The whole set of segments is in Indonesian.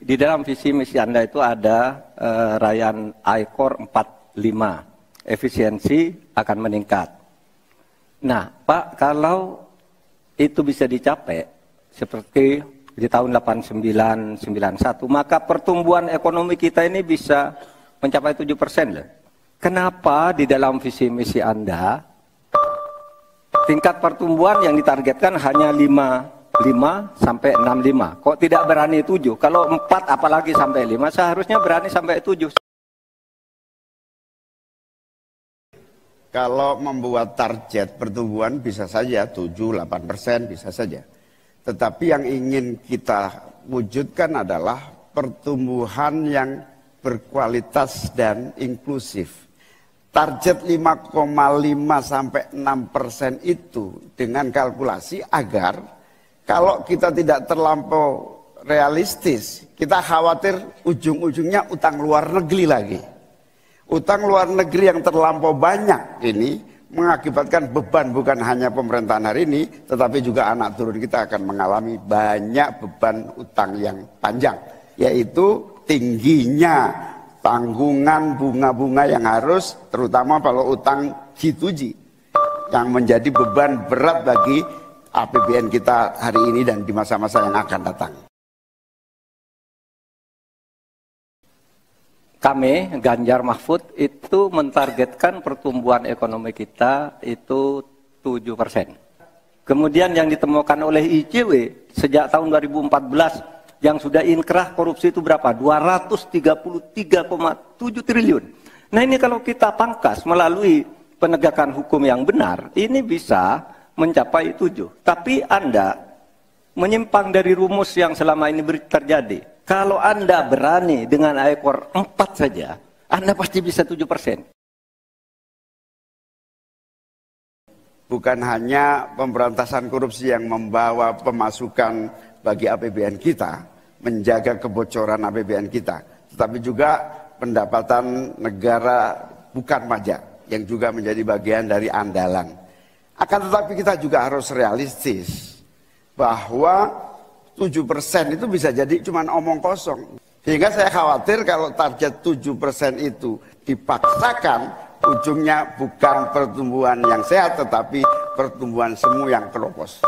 Di dalam visi misi Anda itu ada rayaan I-Core 45, efisiensi akan meningkat. Nah, Pak, kalau itu bisa dicapai seperti di tahun 89-91, maka pertumbuhan ekonomi kita ini bisa mencapai 7% loh. Kenapa di dalam visi misi Anda tingkat pertumbuhan yang ditargetkan hanya 5 sampai 65. Kok tidak berani 7? Kalau 4 apalagi sampai 5, seharusnya berani sampai 7. Kalau membuat target pertumbuhan bisa saja 7-8% bisa saja. Tetapi yang ingin kita wujudkan adalah pertumbuhan yang berkualitas dan inklusif. Target 5,5 sampai 6% itu dengan kalkulasi agar kalau kita tidak terlampau realistis, kita khawatir ujung-ujungnya utang luar negeri lagi. Utang luar negeri yang terlampau banyak ini mengakibatkan beban bukan hanya pemerintahan hari ini, tetapi juga anak turun kita akan mengalami banyak beban utang yang panjang. Yaitu tingginya tanggungan bunga-bunga yang harus, terutama kalau utang G2G, yang menjadi beban berat bagi APBN kita hari ini dan di masa-masa yang akan datang. Kami, Ganjar Mahfud, itu mentargetkan pertumbuhan ekonomi kita itu 7%. Kemudian yang ditemukan oleh ICW sejak tahun 2014 yang sudah inkrah korupsi itu berapa? 233,7 triliun. Nah ini kalau kita pangkas melalui penegakan hukum yang benar, ini bisa mencapai 7. Tapi Anda menyimpang dari rumus yang selama ini terjadi. Kalau Anda berani dengan I-Core 4 saja, Anda pasti bisa 7%. Bukan hanya pemberantasan korupsi yang membawa pemasukan bagi APBN kita, menjaga kebocoran APBN kita, tetapi juga pendapatan negara bukan pajak yang juga menjadi bagian dari andalan. Akan tetapi kita juga harus realistis bahwa 7% itu bisa jadi cuma omong kosong. Sehingga saya khawatir kalau target 7% itu dipaksakan, ujungnya bukan pertumbuhan yang sehat tetapi pertumbuhan semu yang keropos.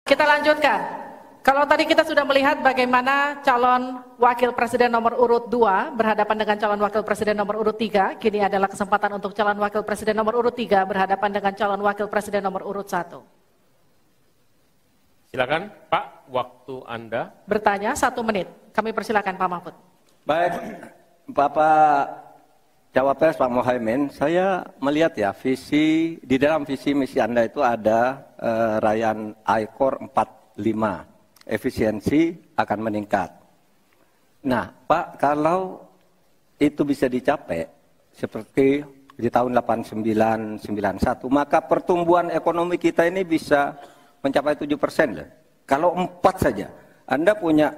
Kita lanjutkan. Kalau tadi kita sudah melihat bagaimana calon wakil presiden nomor urut 2 berhadapan dengan calon wakil presiden nomor urut 3, kini adalah kesempatan untuk calon wakil presiden nomor urut 3 berhadapan dengan calon wakil presiden nomor urut 1. Silakan Pak, waktu Anda. Bertanya 1 menit. Kami persilakan Pak Mahfud. Baik, Bapak Cawapres Pak Muhaimin, saya melihat ya di dalam visi misi Anda itu ada rayaan I-Core 45, efisiensi akan meningkat. Nah, Pak, kalau itu bisa dicapai seperti di tahun 89-91, maka pertumbuhan ekonomi kita ini bisa mencapai 7% loh. Kalau 4 saja, Anda punya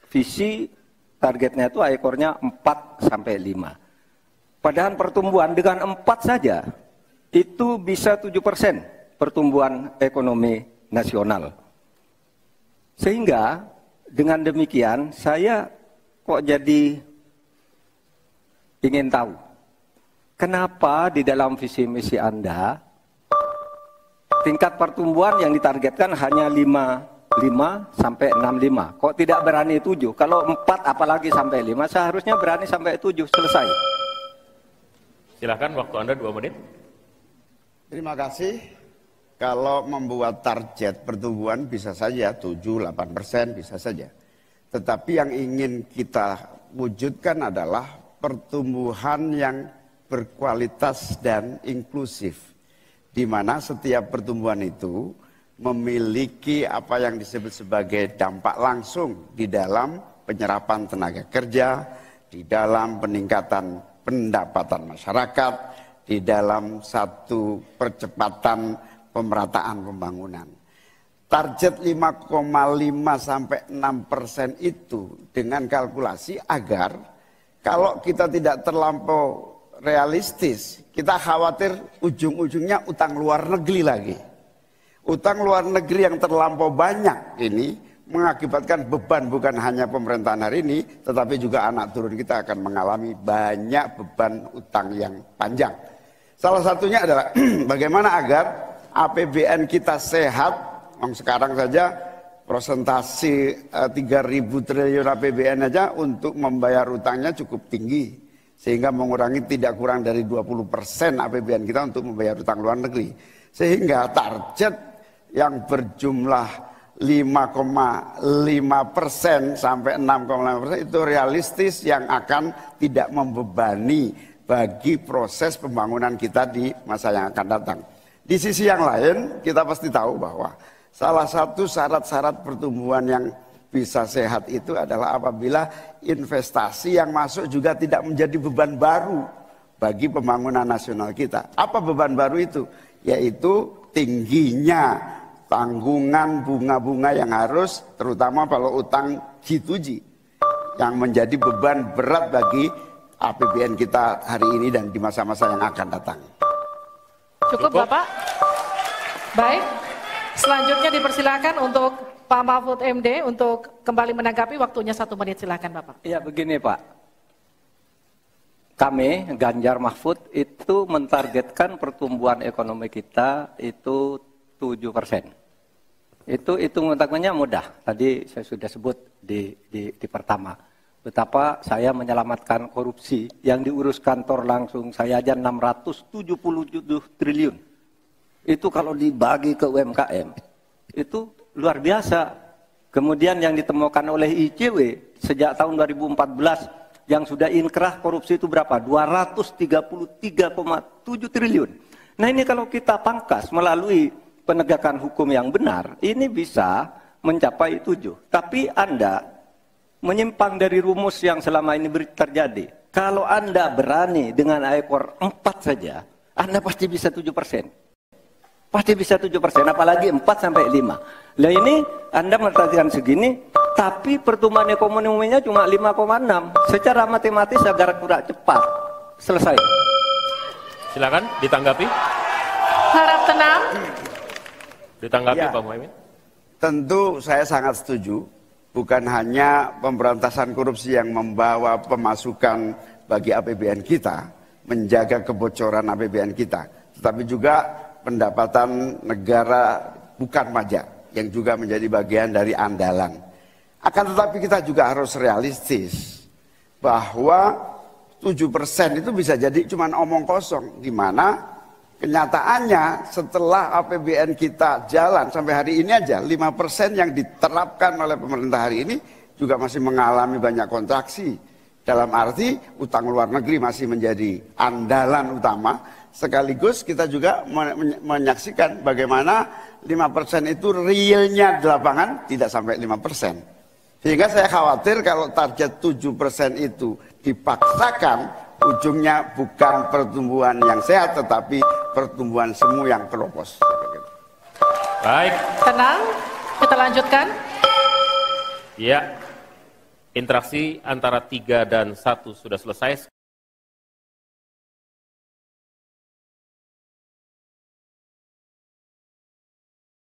visi targetnya itu I-Core-nya 4 sampai 5. Padahal pertumbuhan dengan 4 saja itu bisa 7% pertumbuhan ekonomi nasional. Sehingga dengan demikian saya kok jadi ingin tahu kenapa di dalam visi misi Anda tingkat pertumbuhan yang ditargetkan hanya 5 sampai 65. Kok tidak berani 7? Kalau 4 apalagi sampai 5, seharusnya berani sampai 7, selesai. Silakan, waktu Anda 2 menit. Terima kasih. Kalau membuat target pertumbuhan bisa saja 7-8% bisa saja. Tetapi yang ingin kita wujudkan adalah pertumbuhan yang berkualitas dan inklusif. Di mana setiap pertumbuhan itu memiliki apa yang disebut sebagai dampak langsung di dalam penyerapan tenaga kerja, di dalam peningkatan pendapatan masyarakat, di dalam satu percepatan pemerataan pembangunan. Target 5,5 sampai 6% itu dengan kalkulasi agar kalau kita tidak terlampau realistis, kita khawatir ujung-ujungnya utang luar negeri lagi. Utang luar negeri yang terlampau banyak ini mengakibatkan beban bukan hanya pemerintahan hari ini, tetapi juga anak turun kita akan mengalami banyak beban utang yang panjang. Salah satunya adalah bagaimana agar APBN kita sehat. Sekarang saja presentasi 3.000 triliun APBN aja untuk membayar utangnya cukup tinggi. Sehingga mengurangi tidak kurang dari 20% APBN kita untuk membayar utang luar negeri. Sehingga target yang berjumlah 5,5% sampai 6,5% itu realistis yang akan tidak membebani bagi proses pembangunan kita di masa yang akan datang. Di sisi yang lain kita pasti tahu bahwa salah satu syarat-syarat pertumbuhan yang bisa sehat itu adalah apabila investasi yang masuk juga tidak menjadi beban baru bagi pembangunan nasional kita. Apa beban baru itu? Yaitu tingginya tanggungan bunga-bunga yang harus, terutama kalau utang G2G, yang menjadi beban berat bagi APBN kita hari ini dan di masa-masa yang akan datang. Cukup Bapak? Baik, selanjutnya dipersilakan untuk Pak Mahfud MD untuk kembali menanggapi, waktunya 1 menit, silakan Bapak. Ya begini Pak, kami Ganjar Mahfud itu mentargetkan pertumbuhan ekonomi kita itu 7%. Itu hitung-hitungannya mudah. Tadi saya sudah sebut di pertama. Betapa saya menyelamatkan korupsi yang diurus kantor langsung saya aja 677 triliun. Itu kalau dibagi ke UMKM, itu luar biasa. Kemudian yang ditemukan oleh ICW sejak tahun 2014 yang sudah inkrah korupsi itu berapa? 233,7 triliun. Nah ini kalau kita pangkas melalui penegakan hukum yang benar, ini bisa mencapai 7. Tapi Anda menyimpang dari rumus yang selama ini terjadi. Kalau Anda berani dengan ekor 4 saja, Anda pasti bisa 7%. Pasti bisa 7%, apalagi 4 sampai 5. Nah ini Anda menargetkan segini, tapi pertumbuhan ekonominya cuma 5,6. Secara matematis agar kurang cepat. Selesai. Silakan ditanggapi. Harap tenang. Ditanggapi Ya, Pak Muhaimin. Tentu saya sangat setuju. Bukan hanya pemberantasan korupsi yang membawa pemasukan bagi APBN kita, menjaga kebocoran APBN kita, tetapi juga pendapatan negara bukan pajak yang juga menjadi bagian dari andalan. Akan tetapi kita juga harus realistis bahwa 7% itu bisa jadi cuma omong kosong, di mana kenyataannya setelah APBN kita jalan sampai hari ini aja 5% yang diterapkan oleh pemerintah hari ini juga masih mengalami banyak kontraksi. Dalam arti utang luar negeri masih menjadi andalan utama. Sekaligus kita juga menyaksikan bagaimana 5% itu realnya di lapangan tidak sampai 5%. Sehingga saya khawatir kalau target 7% itu dipaksakan, ujungnya bukan pertumbuhan yang sehat, tetapi pertumbuhan semu yang keropos. Baik. Tenang, kita lanjutkan. Ya, interaksi antara 3 dan 1 sudah selesai.